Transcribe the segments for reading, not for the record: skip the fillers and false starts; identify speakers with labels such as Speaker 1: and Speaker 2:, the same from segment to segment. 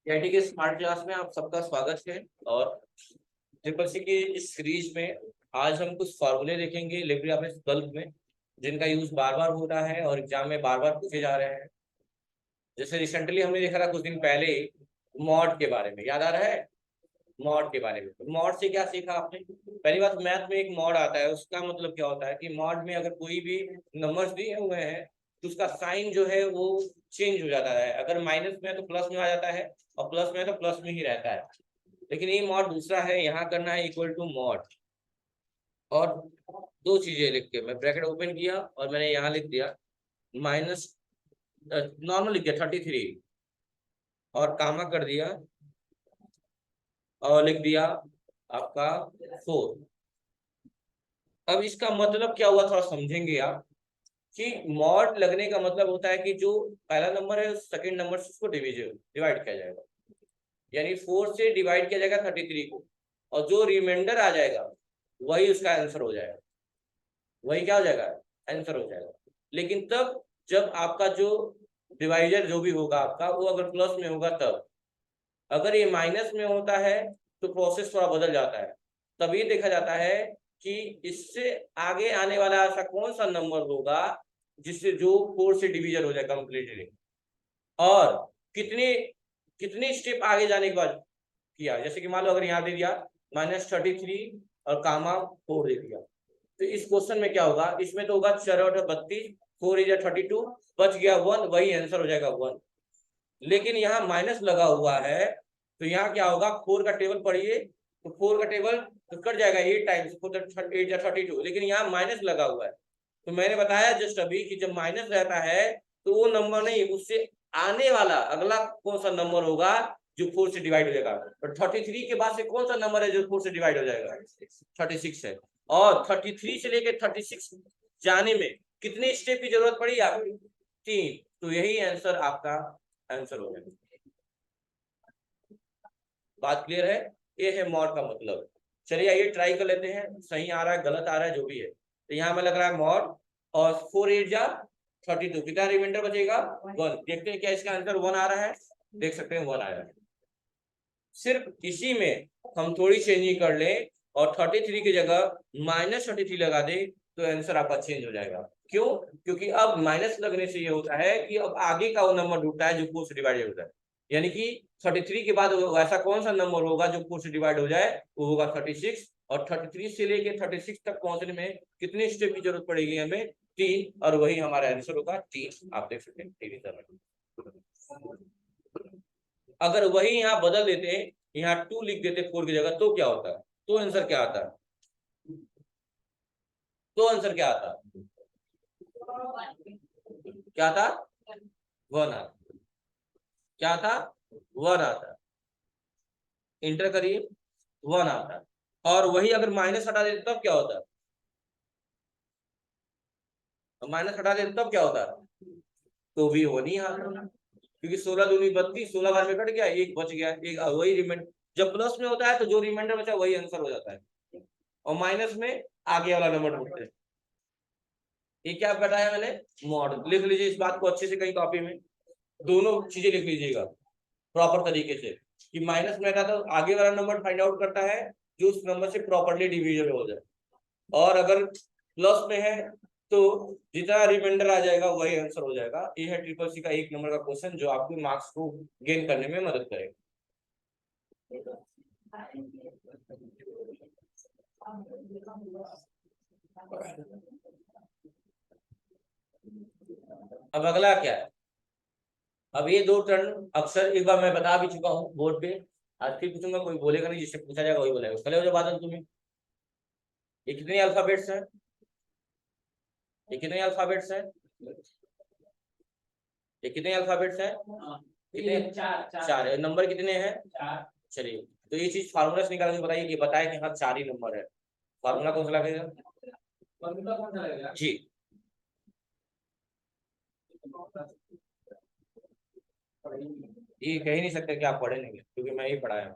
Speaker 1: IT के smart class में आप सबका स्वागत है। और ट्रिपल सी की इस सीरीज में आज हम कुछ फॉर्मूले देखेंगे लिब्रे ऑफिस बल्क में, जिनका यूज बार बार हो रहा है और एग्जाम में बार बार पूछे जा रहे हैं। जैसे रिसेंटली हमने देखा था कुछ दिन पहले मॉड के बारे में, याद आ रहा है? मॉड के बारे में, तो मॉड से क्या सीखा आपने? पहली बात, मैथ में एक मॉड आता है, उसका मतलब क्या होता है कि मॉड में अगर कोई भी नंबर्स दिए हुए हैं तो उसका साइन जो है वो चेंज हो जाता है। अगर माइनस में है तो प्लस में आ जाता है, और प्लस में है तो प्लस में ही रहता है। लेकिन ये मॉड दूसरा है, यहाँ करना है इक्वल टू मॉड। और दो चीजें लिख के मैं ब्रैकेट ओपन किया और मैंने यहाँ लिख दिया माइनस, नॉर्मल लिख दिया 33 और कामा कर दिया और लिख दिया आपका 4। अब इसका मतलब क्या हुआ थोड़ा समझेंगे आप कि मॉड लगने का मतलब होता है कि जो पहला नंबर है उस सेकंड नंबर से उसको डिवाइड किया जाएगा, यानी 4 से डिवाइड किया जाएगा 33 को, और जो रिमाइंडर आ जाएगा वही उसका आंसर हो जाएगा। वही क्या हो जाएगा? आंसर हो जाएगा। लेकिन तब जब आपका जो डिवाइजर जो भी होगा आपका वो अगर प्लस में होगा तब। अगर ये माइनस में होता है तो प्रोसेस थोड़ा बदल जाता है। तब ये देखा जाता है कि इससे आगे आने वाला ऐसा कौन सा नंबर होगा जिससे जो 4 से डिवीजन हो जाए कंप्लीटली, और कितने कितने स्टेप आगे जाने के बाद किया। जैसे कि मान लो अगर यहाँ दे दिया -33 और कामा 4 दे दिया, तो इस क्वेश्चन में क्या होगा? इसमें तो होगा 4/32, 4 इज 32, बच गया 1, वही आंसर हो जाएगा 1। लेकिन यहाँ माइनस लगा हुआ है तो यहाँ क्या होगा? 4 का टेबल पढ़िए तो 4 का टेबल तो कट जाएगा 8 टाइम्स, 8 या 32, लेकिन यहाँ माइनस लगा हुआ है। तो मैंने बताया जस्ट अभी कि जब माइनस रहता है तो वो नंबर नहीं, उससे आने वाला अगला कौन सा नंबर होगा जो 4 से डिवाइड हो जाएगा। और 33 के बाद से कौन सा नंबर है जो 4 से डिवाइड हो जाएगा? 36 है। और 33 से लेकर 36 जाने में कितने स्टेप की जरूरत पड़ी आपको? 3। तो यही आंसर आपका आंसर हो जाएगा। बात क्लियर है? ये है मॉड का मतलब। चलिए आइए ट्राई कर लेते हैं, सही आ रहा है गलत आ रहा है जो भी है। तो यहाँ में लग रहा है मॉड, और 4 8 जा 32, कितना रिमाइंडर बचेगा? 1। देखते हैं क्या इसका आंसर 1 आ रहा है। देख सकते हैं 1 आया है। सिर्फ इसी में हम थोड़ी चेंजिंग कर ले और 33 की जगह -33 लगा दे तो आंसर आपका चेंज हो जाएगा। क्यों? क्योंकि अब माइनस लगने से ये होता है कि अब आगे का वो नंबर ढूंढता है जो 4 से डिवाइड होता है। यानी कि 33 के बाद ऐसा कौन सा नंबर होगा जो 4 से डिवाइड हो जाए? वो होगा 36। और 33 से लेके 36 तक पहुंचने में कितने स्टेप की जरूरत पड़ेगी हमें? 3, और वही हमारा आंसर होगा 3। आप देख सकते हैं 3। अगर वही यहाँ बदल देते, यहाँ 2 लिख देते 4 की जगह, तो क्या होता है? तो आंसर क्या आता? तो आंसर क्या आता? क्या था? 1 आता। क्या था? 1 आता। इंटर करिए, 1 आता। और वही अगर माइनस हटा देते तब क्या होता? माइनस हटा देते तब क्या होता? तो भी हो नहीं आता, क्योंकि 16 दूनी 32, 16 बार में कट गया, एक बच गया, एक वही रिमाइंडर। जब प्लस में होता है तो जो रिमाइंडर बचा वही आंसर हो जाता है, और माइनस में आगे वाला नंबर ढूंढते हैं। ये क्या बताया मैंने? मॉड। लिख लीजिए इस बात को अच्छे से कहीं कॉपी में, दोनों चीजें लिख लीजिएगा प्रॉपर तरीके से, कि माइनस में था तो आगे वाला नंबर फाइंड आउट करता है जो उस नंबर से प्रॉपरली डिविजिबल हो जाए, और अगर प्लस में है तो जितना रिमाइंडर आ जाएगा वही आंसर हो जाएगा। ये है ट्रिपल सी का 1 नंबर का क्वेश्चन जो आपके मार्क्स को गेन करने में मदद करेगा। अब अगला क्या है? अब ये 2 टर्न अक्सर एक बार मैं बता भी चुका हूँ बोर्ड पे, आज फिर पूछूंगा, कोई बोलेगा नहीं, जिससे पूछा जाएगा वही बोलेगा। खड़े हो जाओ बादल तुम्हें। ये कितने अल्फाबेट्स हैं? ये कितने अल्फाबेट्स हैं? ये कितने अल्फाबेट्स हैं? कितने? 4 नंबर कितने हैं? चलिए, तो ये चीज फार्मूला से निकाल के बताइए कि बताए कि हाँ 4 ही नंबर है। फार्मूला कौन सा लगेगा? फार्मूला कौन सा लगेगा जी? ये कह ही नहीं सकते कि आप पढ़े नहीं, क्योंकि मैं ही पढ़ाया हूँ।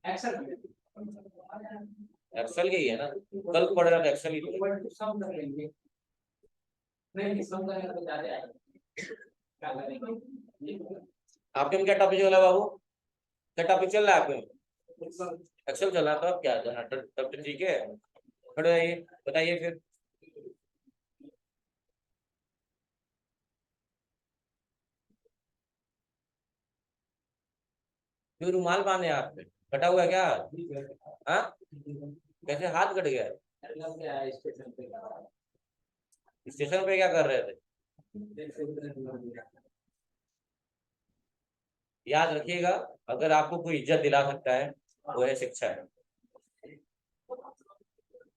Speaker 1: एक्सेल, एक्सेल के ही है ना, कल पढ़ रहा था एक्सेल ही तो। नहीं, आपके में क्या टॉपिक चल रहा है बाबू? क्या टॉपिक चल रहा है आपके में? एक्सेल चल रहा है, तो अब क्या तब तो ठीक है। खड़े रहिए, बताइए फिर। क्यों रुमाल बांधे हाथ पे? कटा हुआ है क्या? हाँ, कैसे हाथ कट गया? स्टेशन पे क्या कर रहे थे? याद रखिएगा, अगर आपको कोई इज्जत दिला सकता है वो है शिक्षा है।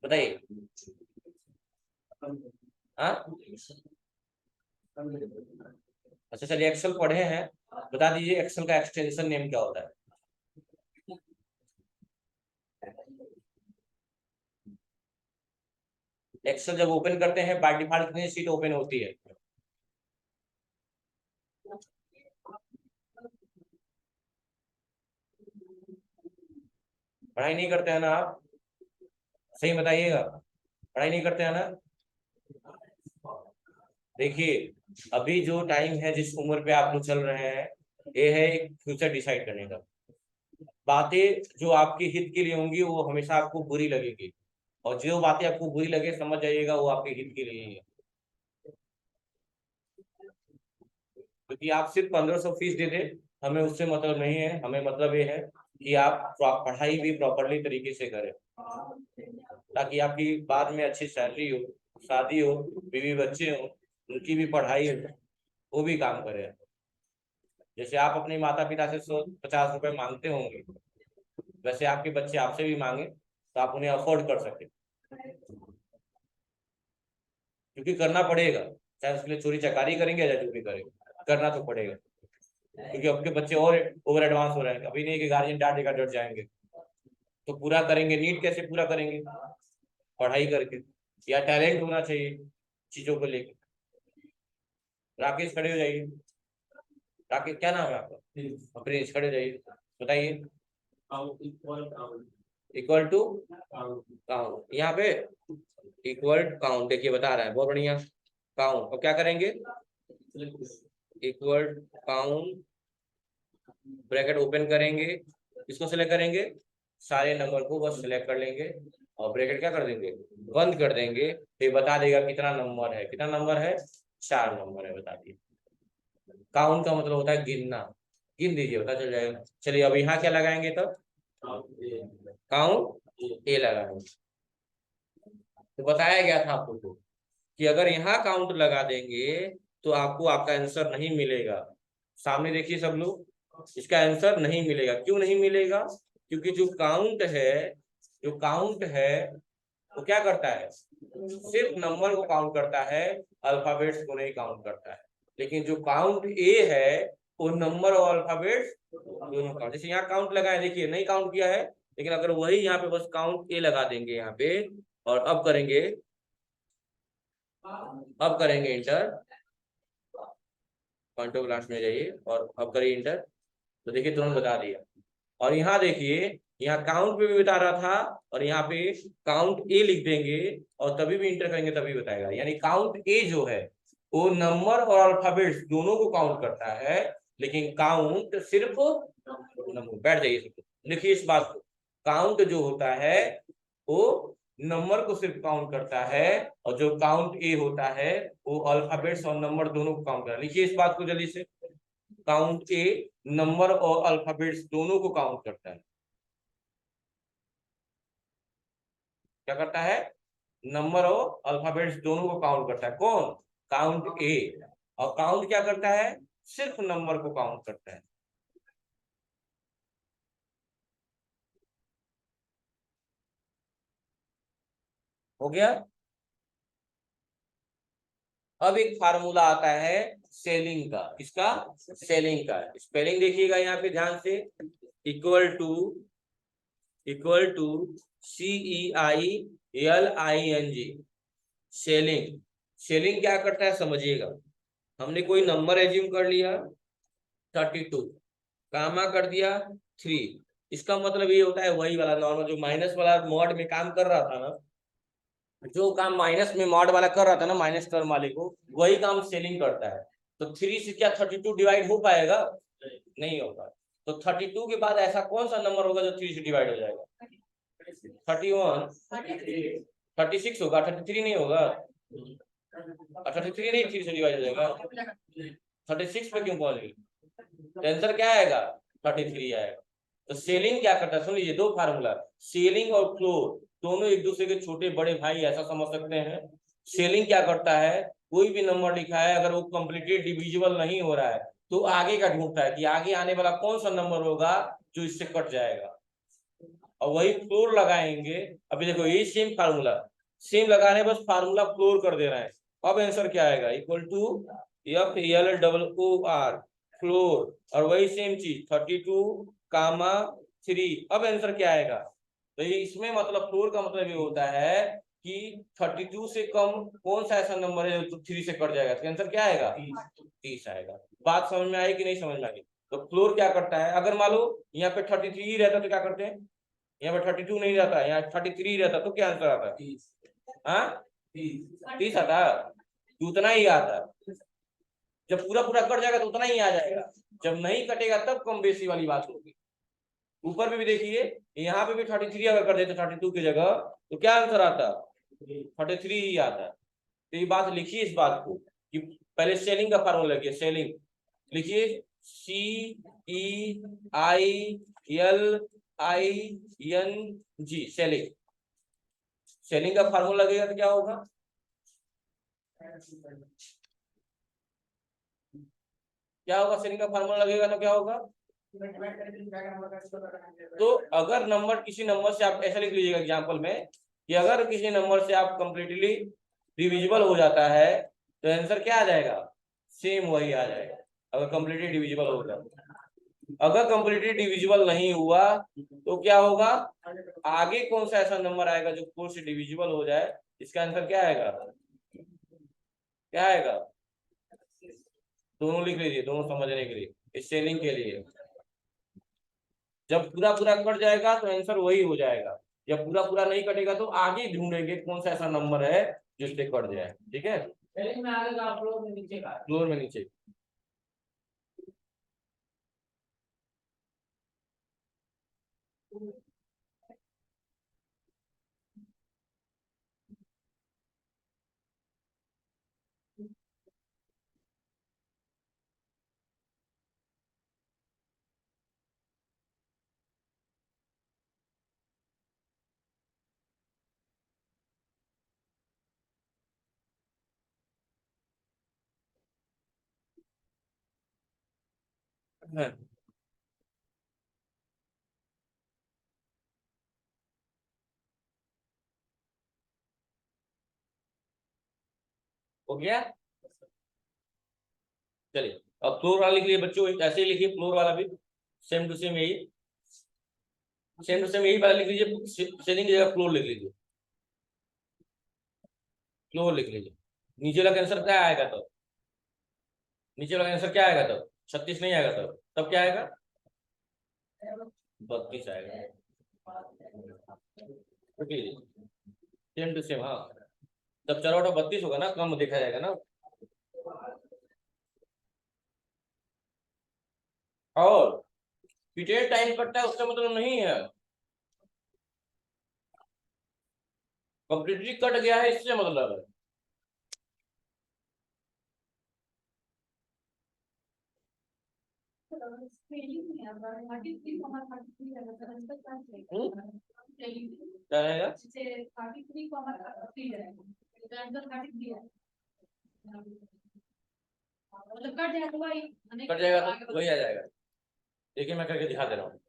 Speaker 1: बताइए। हाँ, अच्छा चलिए, एक्सेल पढ़े हैं, बता दीजिए एक्सेल का एक्सटेंशन नेम क्या होता है? एक्सेल जब ओपन करते हैं बाय डिफॉल्ट कितनी सीट ओपन होती है? पढ़ाई नहीं करते हैं ना आप? सही बताइएगा, पढ़ाई नहीं करते हैं ना? देखिए, अभी जो टाइम है, जिस उम्र पे आप लोग चल रहे हैं, ये है एक फ्यूचर डिसाइड करने का। बातें जो आपके हित के लिए होंगी वो हमेशा आपको बुरी लगेगी, और जो बातें आपको बुरी लगे समझ जाइएगा वो आपके हित के लिए ही है। क्योंकि आप सिर्फ 1500 फीस दे दे, हमें उससे मतलब नहीं है, हमें मतलब ये है कि आप पढ़ाई भी प्रॉपरली तरीके से करें, ताकि आपकी बाद में अच्छी सैलरी हो, शादी हो, बीवी बच्चे हो, उनकी भी पढ़ाई हो, वो भी काम करें। जैसे आप अपने माता पिता से 150 रुपए मांगते होंगे, वैसे आपके बच्चे आपसे भी मांगे तो आप उन्हें अफोर्ड कर सके, क्योंकि करना पड़ेगा, चाहे उसके लिए चोरी चकारी करेंगे या जो भी करेंगे, करना तो पड़ेगा। क्योंकि आपके बच्चे और ओवर एडवांस हो रहे हैं, अभी नहीं कि गार्जियन डांटेगा डर जाएंगे, तो पूरा करेंगे। नीट कैसे पूरा करेंगे? पढ़ाई करके, या टैलेंट होना चाहिए चीजों को लेकर। राकेश खड़े हो जाइए। राकेश, क्या नाम है आपका? प्रिंस, खड़े हो जाइए, बताइए। इक्वल टू काउंट, यहाँ पे इक्वल काउंट, देखिए बता रहा है, बहुत बढ़िया। काउंट, और क्या करेंगे? इक्वल काउंट, ब्रैकेट ओपन करेंगे, इसको सिलेक्ट करेंगे, सारे नंबर को बस सिलेक्ट कर लेंगे, और ब्रैकेट क्या कर देंगे? बंद कर देंगे, फिर बता देगा कितना नंबर है। कितना नंबर है? 4 नंबर है, बता दिए। काउंट का मतलब होता है गिनना, गिन दीजिए, पता चल जाएगा। चलिए अब यहाँ क्या लगाएंगे तब? काउंट ए लगाएंगे। तो बताया गया था आप लोग को कि अगर यहाँ काउंट लगा देंगे तो आपको आपका आंसर नहीं मिलेगा। सामने देखिए सब लोग, इसका आंसर नहीं मिलेगा। क्यों नहीं मिलेगा? क्योंकि जो काउंट है वो क्या करता है? सिर्फ नंबर को काउंट करता है, अल्फाबेट्स को नहीं काउंट करता है। लेकिन जो काउंट ए है वो नंबर और अल्फाबेट्स दोनों काउंट। जैसे यहाँ काउंट लगाए, देखिए नहीं काउंट किया है, लेकिन अगर वही यहाँ पे बस काउंट ए लगा देंगे यहाँ पे, और अब करेंगे इंटर, पॉइंट ऑफ क्लास में जाइए और अब करिए इंटर, तो देखिए तुरंत बता दिया। और यहाँ देखिए, यहाँ काउंट पे भी बता रहा था, और यहाँ पे काउंट ए लिख देंगे और तभी भी इंटर करेंगे तभी बताएगा। यानी काउंट ए जो है वो नंबर और अल्फाबेट्स दोनों को काउंट करता है, लेकिन काउंट सिर्फ नंबर। बैठ जाइए, लिखिए इस बात को। काउंट जो होता है वो नंबर को सिर्फ काउंट करता है, और जो काउंट ए होता है वो अल्फाबेट्स और नंबर दोनों को काउंट करता है। लिखिए इस बात को जल्दी से। काउंट ए नंबर और अल्फाबेट्स दोनों को काउंट करता है। क्या करता है? नंबर और अल्फाबेट्स दोनों को काउंट करता है। कौन? काउंट ए। और काउंट क्या करता है? सिर्फ नंबर को काउंट करता है। हो गया। अब एक फार्मूला आता है सेलिंग का। किसका? सेलिंग का। स्पेलिंग देखिएगा यहाँ पे ध्यान से। Equal to CEILING, ceiling. Ceiling क्या करता है समझिएगा। हमने कोई नंबर एज्यूम कर लिया 32, कामा कर दिया 3। इसका मतलब ये होता है वही वाला नॉर्मल जो माइनस वाला मॉड में काम कर रहा था ना, जो काम माइनस में मॉड वाला कर रहा था ना, माइनस टर्म वाले को, वही काम सेलिंग करता है। तो 3 से क्या 32 डिवाइड हो पाएगा? नहीं होगा। तो 32 के बाद ऐसा कौन सा नंबर होगा जो 3 से डिवाइड हो जाएगा? 31, 36 होगा, 33 नहीं होगा। 33 नहीं 3 से डिवाइड हो जाएगा, 36 पे क्यों पहुंच गई? तो आंसर क्या आएगा? 33 आएगा। तो सेलिंग क्या करता है, सुन लीजिए, दो फार्मूला, सेलिंग और फ्लोर दोनों एक दूसरे के छोटे बड़े भाई, ऐसा समझ सकते हैं। सेलिंग क्या करता है, कोई भी नंबर लिखा है अगर वो कंप्लीटली डिविजिबल नहीं हो रहा है तो आगे का ढूंढता है कि आगे आने वाला कौन सा नंबर होगा जो इससे कट जाएगा, और वही फ्लोर लगाएंगे। अभी देखो ये सेम फार्मूला, सेम लगा रहे हैं, बस फार्मूला फ्लोर कर दे रहे हैं। अब आंसर क्या आएगा? इक्वल टू FLOOR, फ्लोर, और वही सेम चीज 32, 3। अब आंसर क्या आएगा? तो ये इसमें मतलब फ्लोर का मतलब ये होता है कि 32 से कम कौन सा ऐसा नंबर है जो 3 से कट जाएगा, तो आंसर क्या आएगा? 30 आएगा। बात समझ में आई कि नहीं समझ में आई? तो फ्लोर क्या करता है, अगर मान लो यहाँ पे 33 ही रहता तो क्या करते हैं, यहाँ पे 32 नहीं रहता, यहाँ 33 रहता तो क्या आंसर आता? 30 आता, उतना ही आता। जब पूरा पूरा कट जाएगा तो उतना ही आ जाएगा, जब नहीं कटेगा तब कम बेसी वाली बात होगी। ऊपर में भी देखिए, यहाँ पे भी 33 अगर कर देते 32 की जगह तो क्या आंसर आता? 33 ही आता। तो ये बात लिखिए, इस बात को कि पहले सेलिंग का फार्मूला लिखिए, सेलिंग लिखिए CEILING, सेलिंग। सेलिंग का फार्मूला लगेगा तो क्या होगा? क्या होगा? सेलिंग का फार्मूला लगेगा तो क्या होगा? तो अगर नंबर, किसी नंबर से आप ऐसा लिख लीजिएगा एग्जांपल में कि अगर किसी नंबर से आप कंप्लीटली डिविजिबल हो जाता है तो आंसर क्या आ जाएगा? सेम वही आ जाएगा, अगर कंप्लीटली डिविजिबल हो जाता। अगर कंप्लीटली डिविजिबल नहीं हुआ तो क्या होगा? आगे कौन सा ऐसा नंबर आएगा जो 4 से डिविजिबल हो जाए? इसका आंसर क्या आएगा? क्या आएगा? दोनों लिख लीजिए, दोनों समझने के लिए, इस सेलिंग के लिए। जब पूरा पूरा कट जाएगा तो आंसर वही हो जाएगा, जब पूरा पूरा नहीं कटेगा तो आगे ढूंढेंगे कौन सा ऐसा नंबर है जिससे कट जाए। ठीक है, फ्लोर में नीचे। हाँ, हो गया। चलिए अब फ्लोर वाला लिख लिए बच्चों, ऐसे ही लिखिए फ्लोर वाला भी, सेम टू सेम यही, सेम टू सेम यही वाला लिख लीजिए, सेलिंग की जगह फ्लोर लिख लीजिए, फ्लोर लिख लीजिए। नीचे वाला आंसर क्या आएगा तो? नीचे वाला आंसर क्या आएगा तो? 36 नहीं आएगा तो तब क्या आएगा? 32 आएगा। सेम टू सेम, हाँ। तब चरौटा 32 होगा ना, कम देखा जाएगा ना। और पीरियड टाइम कटता है उसका मतलब नहीं है कंप्लीटली कट गया है, इससे मतलब है। क्या रहेगा? कट जाएगा तो वही आ जाएगा। देखिए मैं करके दिखा दे रहा हूँ।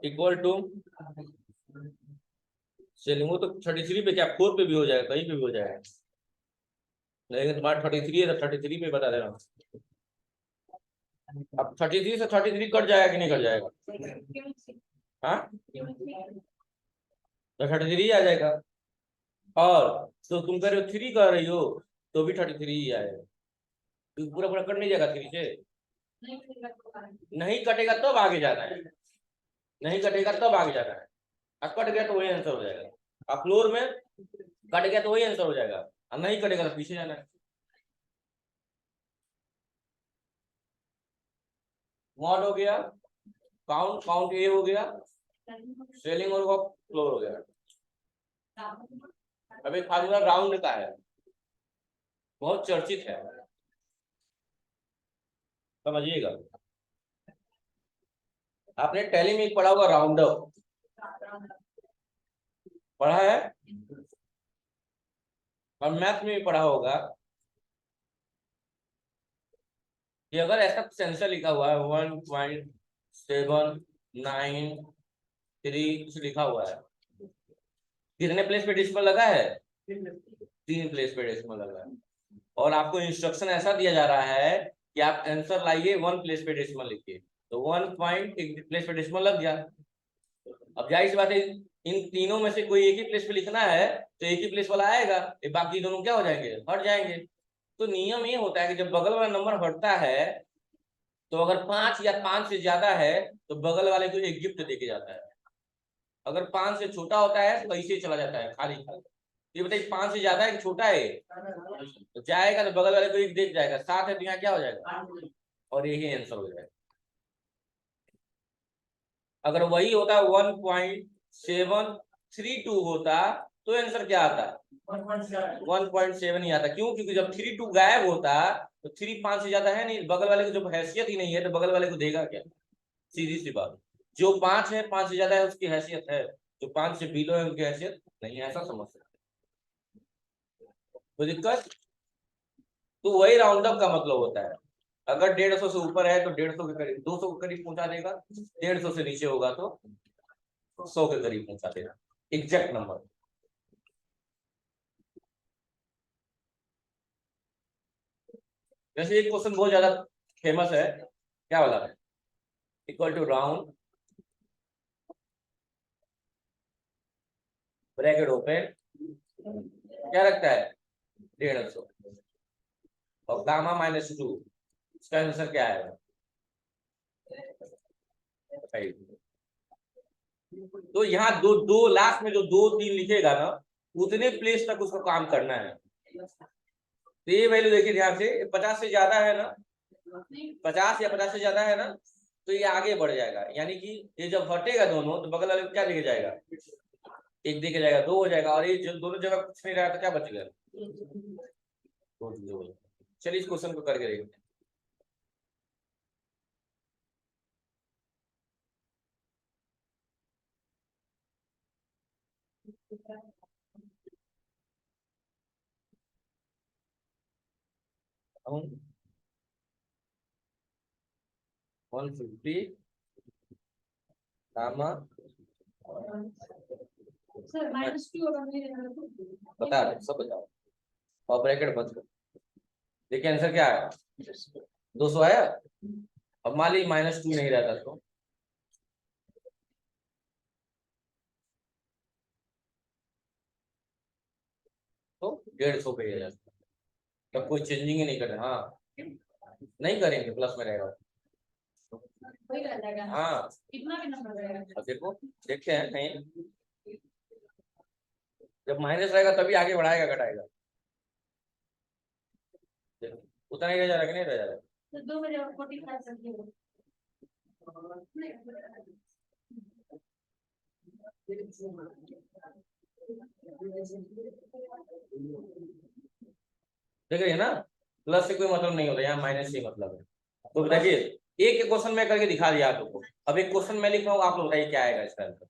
Speaker 1: इक्वल टू सेलिंग, वो तो 33 पे क्या 4 पे भी हो जाएगा, कहीं पे भी हो जाएगा, लेकिन तुम्हारा 33 है तो 33 पे बता दे रहा हूँ। अब 33 से 33 कट जाएगा कि नहीं कट जाएगा? हाँ, तो 33 आ जाएगा। और तो तुम कह रहे हो 3 कर रही हो तो भी 33 ही आएगा, तो पूरा पूरा कट नहीं जाएगा 3 से। नहीं कटेगा तब आगे जाना है, नहीं कटेगा तब आगे जाना है। अब कट गया तो वही आंसर हो जाएगा। अब फ्लोर में कट गया तो वही आंसर हो जाएगा, और नहीं कटेगा तो पीछे जाना है। मॉड हो गया, काउंट काउंट ए हो गया, सेलिंग और फ्लोर हो गया। अब एक फार्मूला राउंड का है, बहुत चर्चित है, समझिएगा। आपने टैली में पढ़ा होगा राउंड अप, पढ़ा है, और मैथ में भी पढ़ा होगा कि अगर ऐसा सेंसर लिखा हुआ है 1.793 कुछ लिखा हुआ है, कितने प्लेस पे डेसिमल लगा है? 3 प्लेस पे डेसिमल लगा है, और आपको इंस्ट्रक्शन ऐसा दिया जा रहा है कि आप आंसर लाइए 1 प्लेस पे डेसिमल लिखिए, तो 1 पॉइंट एक प्लेस पे डेसिमल लग गया। अब जाहिर सी बात है, इन तीनों में से कोई एक ही प्लेस पे लिखना है तो एक ही प्लेस वाला आएगा, बाकी दोनों क्या हो जाएंगे? हट जाएंगे। तो नियम ये होता है कि जब बगल वाला नंबर हटता है, तो अगर 5 या 5 से ज्यादा है तो बगल वाले को एक गिफ्ट देके जाता है। अगर 5 से छोटा होता है तो ऐसे ही चला जाता है खाली खाली। ये बताइए 5 से ज्यादा है कि छोटा है? तो जाएगा तो बगल वाले को एक देख जाएगा, 7 है तो यहाँ क्या हो जाएगा? और यही आंसर हो जाएगा। अगर वही होता 1.732 होता तो आंसर क्या आता? 1.7 ही आता। क्यों? क्योंकि जब 32 गायब होता तो 3 5 से ज्यादा है नहीं, बगल वाले को जब हैसियत ही नहीं है तो बगल वाले को देगा क्या? सीधी सी बात। जो 5 है, 5 से ज्यादा है उसकी हैसियत है, जो 5 से बिलो है उनकी हैसियत नहीं है, ऐसा समझ सकते। तो दिक्कत, तो वही राउंड अप का मतलब होता है। अगर 150 से ऊपर है तो 150 के करीब, 200 के करीब पहुंचा देगा, 150 से नीचे होगा तो 100 के करीब पहुंचा देगा, एग्जैक्ट नंबर। जैसे एक क्वेश्चन बहुत ज्यादा फेमस है, क्या वाला है? Equal to round bracket open, क्या रखता है? 150 और गामा -2, इसका आंसर क्या आएगा? तो यहाँ दो दो लास्ट में जो 2 3 लिखेगा ना, उतने प्लेस तक उसको काम करना है। तो ये वैल्यू देखिए ध्यान से, 50 से ज्यादा है ना, 50 या 50 से ज्यादा है ना, तो ये आगे बढ़ जाएगा। यानी कि ये जब हटेगा दोनों तो बगल वाले को क्या देके जाएगा? एक देके जाएगा, 2 हो जाएगा, और ये जो दोनों जगह कुछ नहीं रहा तो क्या बचेगा? 2 चलिए इस क्वेश्चन को करके देखते हैं। हम 150 गामा बता रहे सब बताओ, और ब्रैकेट बंद कर। देखिए आंसर क्या आया? 200 आया। अब मान ली -2 नहीं रहता तो 150 पे ही जाता, तब कोई चेंजिंग ही नहीं कर रहा। हाँ नहीं करेंगे, प्लस में रहेगा। हाँ अब देखो, देखते हैं कहीं जब माइनस रहेगा तभी आगे बढ़ाएगा घटाएगा। देखो उतना ही रह जा रहा कि नहीं रह जा रहा? देख रही है ना, प्लस से कोई मतलब नहीं होता, यहाँ माइनस से मतलब है। तो देखिए एक क्वेश्चन मैं करके दिखा दिया आप लोग को, अब एक क्वेश्चन मैं लिख रहा हूँ, आप लोग बताइए क्या आएगा इसका आंसर।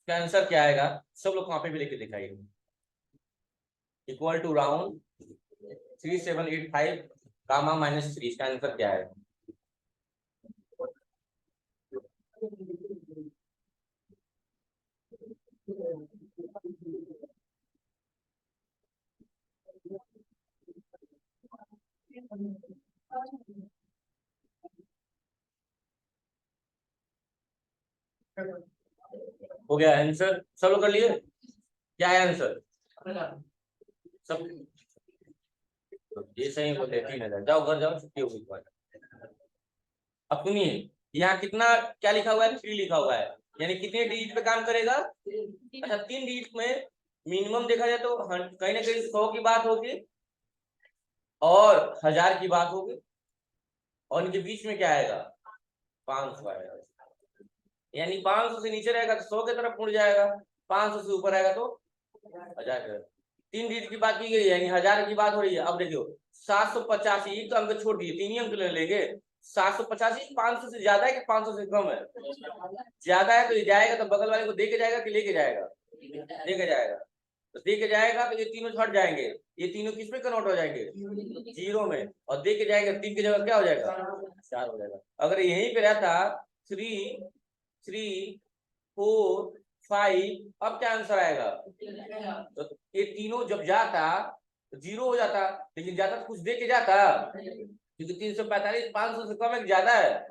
Speaker 1: इसका आंसर क्या आएगा? सब लोग कॉपी पे लिख के दिखाइए। इक्वल टू राउंड 3785 गामा -3, इसका आंसर क्या है? हो गया आंसर? सब लोग कर लिए? क्या है आंसर? सब ये सही बोले, 3000। जाओ घर जाओ, छुट्टी होगी तुम्हारी। अब सुनिए, यहाँ कितना क्या लिखा हुआ है, 3 लिखा हुआ है, यानी कितने डिजिट पे काम करेगा। अच्छा 3 डिजिट में मिनिमम देखा जाए तो कहीं ना कहीं 100 की बात होगी और 1000 की बात होगी, और इनके बीच में क्या आएगा, 500 आएगा। यानी 500 से नीचे रहेगा तो 100 की तरफ मुड़ जाएगा, 500 से ऊपर आएगा तो 1000। 3 डिजिट की बात की गई है, यानी 1000 की बात हो रही है। अब देखियो 785, एक तो अंक छोड़ दिए, 3 ही अंक ले लेंगे। 785 500 से ज्यादा है कि 500 से कम है, ज्यादा है तो ये जाएगा तो बगल वाले को दे के जाएगा कि लेके जाएगा, लेके जाएगा। तो दे के जाएगा तो ये तीनों हट जाएंगे, ये तीनों किस में कन्वर्ट हो जाएंगे, 0 में, और दे के जाएगा 3 की जगह क्या हो जाएगा, 4 हो जाएगा। अगर यहीं पे रहता 3 3 4 5, अब क्या आंसर आएगा, तो ये तीनों जब जाता तो 0 हो जाता, लेकिन जाता तो कुछ दे के जाता, क्योंकि 345 500 से कम है, ज्यादा है,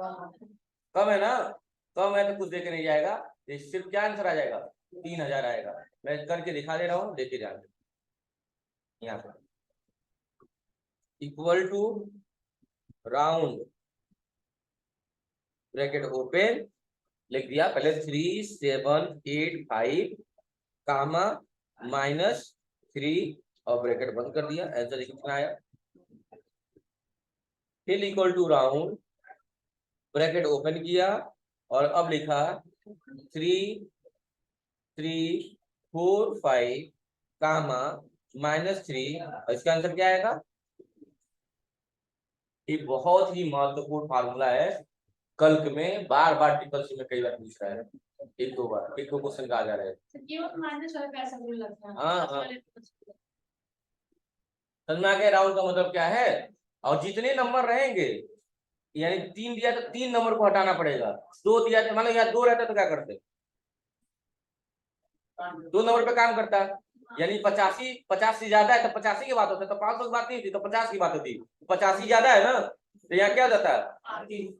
Speaker 1: कम है ना, कम है तो कुछ देके नहीं जाएगा, सिर्फ क्या आंसर आ जाएगा, 3000 आएगा। मैं करके दिखा दे रहा हूँ, देखे जाएंगे यहाँ पर equal to round bracket open, लिख दिया पहले 3785 कामा -3 और ब्रैकेट बंद कर दिया, आंसर कितना आया, फिर equal to round bracket open किया और अब लिखा 3345 कामा -3, और इसका आंसर क्या आएगा। ये बहुत ही महत्वपूर्ण फार्मूला है, कल्क में बार बार ट्रिपल सी में कई बार पूछ रहा है, एक दो बार, एक दो क्वेश्चन आ जा रहे हैं। हाँ हाँ समझ में आ गया, राउंड का मतलब क्या है। और जितने नंबर रहेंगे, यानी 3 दिया तो 3 नंबर को हटाना पड़ेगा, 2 दिया तो मान लो यहाँ 2 रहता तो क्या करते, 2 नंबर पे काम करता, यानी 85 50 से ज्यादा है तो 85 की बात होता है, तो 500 की बात नहीं होती तो 50 की बात होती, 85 ज्यादा है ना, तो यहाँ क्या हो जाता है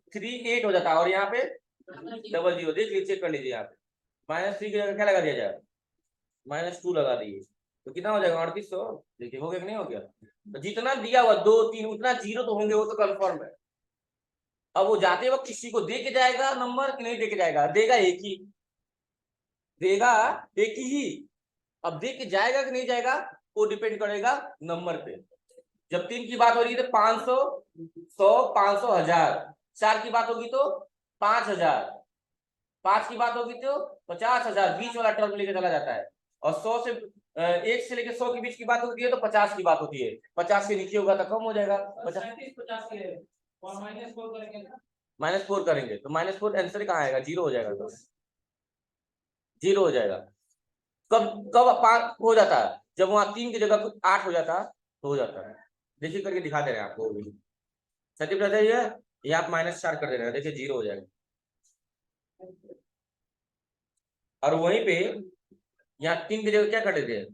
Speaker 1: 38 हो जाता है, और यहाँ पे 00, देख लीजिए, चेक कर लीजिए यहाँ पे -3 की जगह क्या लगा दिया जाए, -2 लगा दिए, तो कितना हो जाएगा 3800, देखिए हो गया कि नहीं हो गया। तो जितना दिया हुआ 2 3 उतना 0 तो होंगे, वो तो कंफर्म है। अब वो जाते वक्त किसी को दे के जाएगा नंबर कि नहीं दे के जाएगा, देगा एक ही, देगा एक ही। अब दे के जाएगा कि नहीं जाएगा वो डिपेंड करेगा नंबर पे। जब 3 की बात हो रही है तो 500 100 500 1000, 4 की बात होगी तो 5000, 5 की बात होगी तो 50,000, बीच वाला टर्म लेके चला जाता है। और 100 से 1 से लेके 100 के बीच की बात होती है तो 50 की बात होती है, 50 के नीचे होगा तो कम हो जाएगा, -4 करेंगे तो -4 आंसर कहाँ आएगा, 0 हो जाएगा, तो 0 हो जाएगा। कब कब 5 हो जाता है, जब वहां 3 की जगह 8 हो जाता तो हो जाता है। देखिए करके दिखा दे रहे हैं आपको, सचिव रहता है ये आप -4 कर दे रहे हैं, देखिए 0 हो जाएगा। और वहीं पे यहाँ 3 की जगह क्या कर लेते हैं,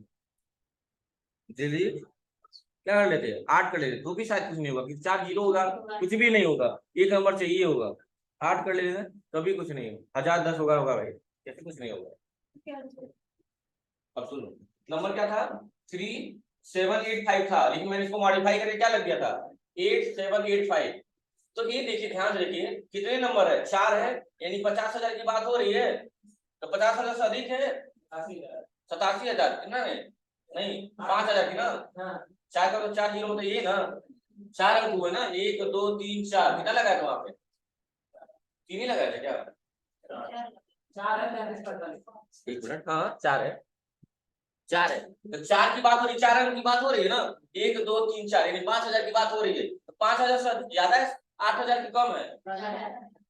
Speaker 1: दीदी क्या कर लेते हैं 8 कर लेते, तो भी शायद कुछ नहीं होगा, क्योंकि 4 0 होगा, कुछ भी नहीं होगा, एक नंबर चाहिए होगा, 8 कर लेते हैं तभी कुछ नहीं होगा, 1010 होगा होगा भाई, कैसे कुछ नहीं होगा। अब सुनो, नंबर क्या था 3785 था, लेकिन मैंने इसको मॉडिफाई करके क्या लग दिया था 8785। तो ये देखिए ध्यान से देखिए कितने नंबर है, 4 है, यानी 50,000 की बात हो रही है, तो 50,000 से अधिक है 87,000, कितना है नहीं 5,000 की ना, 4 का तो 4 जीरो तो ये ना, 4 अंक हुए ना, 1 2 3 4, कितना लगाया था वहां पे, 3 ही लगाया था क्या, 4 है 43 एक मिनट, हाँ 4 है, 4 है, तो 4 की बात हो रही, 4 अंक की बात हो रही है ना, 1 2 3 4, यानी 5,000 की बात हो रही है, तो 5,000 से ज्यादा है, 8,000 की कम है,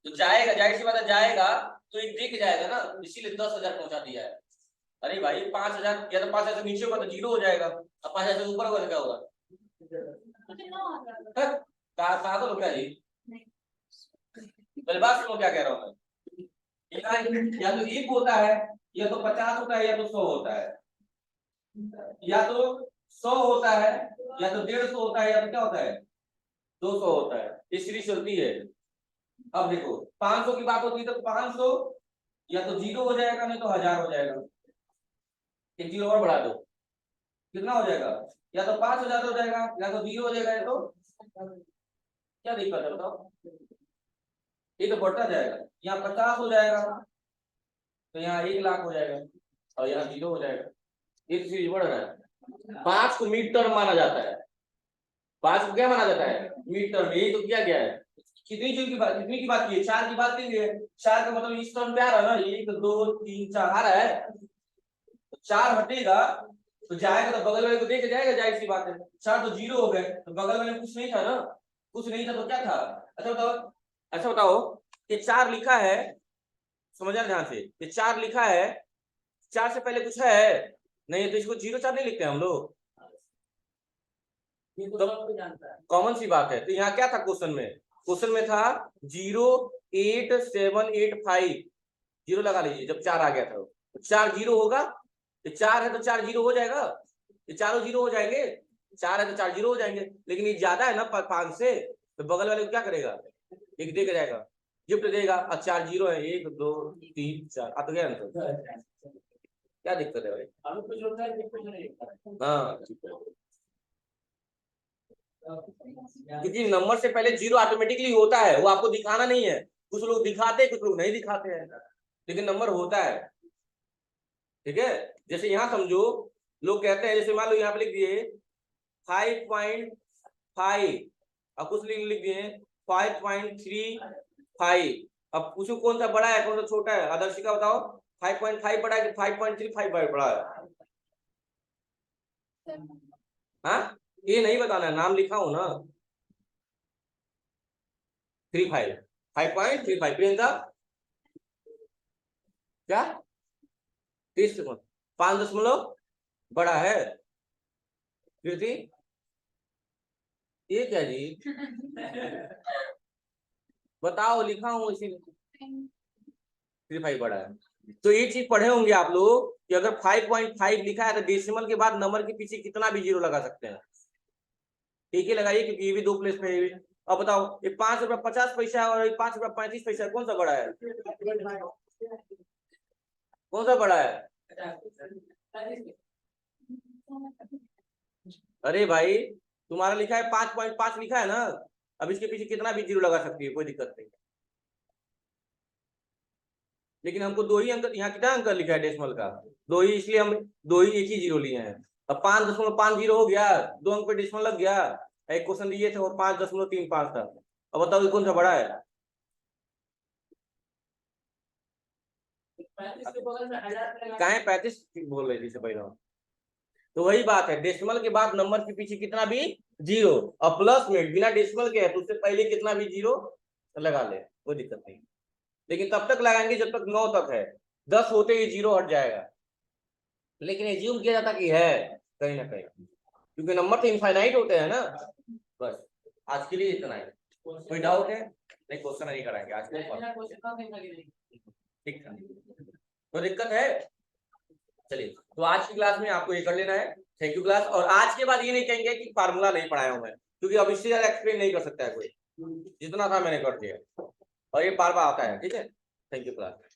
Speaker 1: तो जाएगा, जाहिर सी बात है जाएगा, तो एक दिख जाएगा ना, इसीलिए 10,000 पहुंचा दिया है। अरे भाई 5,000 या तो 5,000 से नीचे होगा तो 0 हो जाएगा, अब 5,000 से ऊपर होगा तो क्या होगा, पागल हो क्या जी, पहले बात सुनो क्या कह रहा हूँ मैं, या तो 1 होता है, या तो 50 होता है, या तो 100 होता है, या तो 100 होता है, या तो 150 होता है, या तो क्या होता है 200 होता है, ये सीरीज चलती है। अब देखो 500 की बात होती है तो 500 या तो 0 हो जाएगा, नहीं तो 1000 हो जाएगा, एक 0 और बढ़ा दो, कितना हो जाएगा, या तो 5,000 हो जाएगा, या तो 0 हो जाएगा, या तो क्या दिक्कत है बताओ, ये तो बढ़ता जाएगा, यहाँ 50 हो जाएगा तो यहाँ 1 लाख हो जाएगा और यहाँ 0 हो जाएगा। ये तो सीरीज बढ़ रहा है। 5 को मिड टर्म माना जाता है, 5 को क्या माना जाता है, मिड टर्म। यही तो किया गया है। कितनी चीज की बात, कितनी की बात की है, 4 की बात की है। 4 का मतलब इस टर्म पे आ रहा है ना, 1 2 3 4 आ रहा है, तो 4 हटेगा तो जाएगा तो बगल वाले को देके जाएगा, जाहिर सी बात है। 4 तो 0 हो गए, तो बगल वाले में कुछ नहीं था ना, कुछ नहीं था तो क्या था। अच्छा बताओ, अच्छा बताओ, ये 4 लिखा है, समझना ध्यान से, ये 4 लिखा है, 4 से पहले कुछ है नहीं, तो इसको 0 4 नहीं लिखते हम लोग, तो कॉमन सी बात है। तो यहाँ क्या था क्वेश्चन में, क्वेश्चन में था 0 8 7 8 5, 0 लगा लीजिए जब 4 आ गया था, तो 4 0 होगा, तो 4 है तो 4 0 हो जाएगा, ये चारों 0 हो जाएंगे, 4 है तो 4 0 हो जाएंगे। लेकिन ये ज्यादा है ना 5 से, तो बगल वाले को क्या करेगा, एक दे के जाएगा, गिफ्ट देगा, और 4 0 है, 1 2 3 4 आ तो गया आंसर। क्या दिक्कत है भाई, हाँ क्योंकि नंबर से पहले 0 ऑटोमेटिकली होता है, वो आपको दिखाना नहीं है, कुछ लोग दिखाते हैं कुछ लोग नहीं दिखाते हैं, लेकिन नंबर होता है, ठीक है। जैसे यहाँ समझो, लोग कहते हैं, जैसे मान लो यहाँ पे लिख दिए 5.5 और कुछ लिख दिए 5.35, अब पूछो कौन सा बड़ा है कौन सा छोटा है, आदर्शिका बताओ 5.5 बड़ा है कि 5.35 बड़ा है, हाँ ये नहीं बताना है, नाम लिखा हूं ना, 35 5.35। प्रियंका क्या 30 5 बड़ा है, कृति ये क्या जी बताओ, लिखा हूँ इसीलिए 35 बड़ा है। तो ये चीज पढ़े होंगे आप लोग कि अगर 5.5 लिखा है तो डेसिमल के बाद नंबर के पीछे कितना भी 0 लगा सकते हैं, ठीक है लगाइए, क्योंकि ये भी 2 प्लेस पे है। अब बताओ ये 5 रुपया 50 पैसा है और ये 5 रुपया 35 पैसा है, कौन सा बड़ा है, कौन सा बड़ा है, अरे भाई तुम्हारा लिखा है 5.5 लिखा है ना, अब इसके पीछे कितना भी 0 लगा सकती है, कोई दिक्कत नहीं। लेकिन हमको 2 ही अंक, यहाँ कितना अंक लिखा है डेसिमल का, 2 ही, इसलिए हम 2 ही, एक ही 0 लिए हैं। अब 5.50 हो गया, 2 अंक पे डेसिमल लग गया, एक क्वेश्चन दिए थे और 5.35 था। अब बताओ ये कौन सा बड़ा है, कहाँ 35 बोल रहे थे पहले, तो वही बात है, डेसिमल के बाद नंबर के पीछे कितना भी 0, और प्लस में बिना डेसिमल के है तो उससे पहले कितना भी 0 लगा ले, कोई दिक्कत नहीं। लेकिन तब तक लगाएंगे जब तक 9 तक है, 10 होते ही 0 हट जाएगा, लेकिन एज्यूम किया जाता कि है कहीं ना कहीं, क्योंकि नंबर तो इनफाइनाइट होते हैं ना। बस आज के लिए इतना ही, कोई डाउट है, नहीं क्वेश्चन नहीं कराएंगे आज के लिए, ठीक है, तो दिक्कत है। चलिए तो आज की क्लास में आपको ये कर लेना है, थैंक यू क्लास। और आज के बाद ये नहीं कहेंगे कि फार्मूला नहीं पढ़ाया हूं मैं, क्योंकि अब इससे ज्यादा एक्सप्लेन नहीं कर सकता है कोई, जितना था मैंने कर दिया, और ये बार बार आता है, ठीक है, थैंक यू क्लास।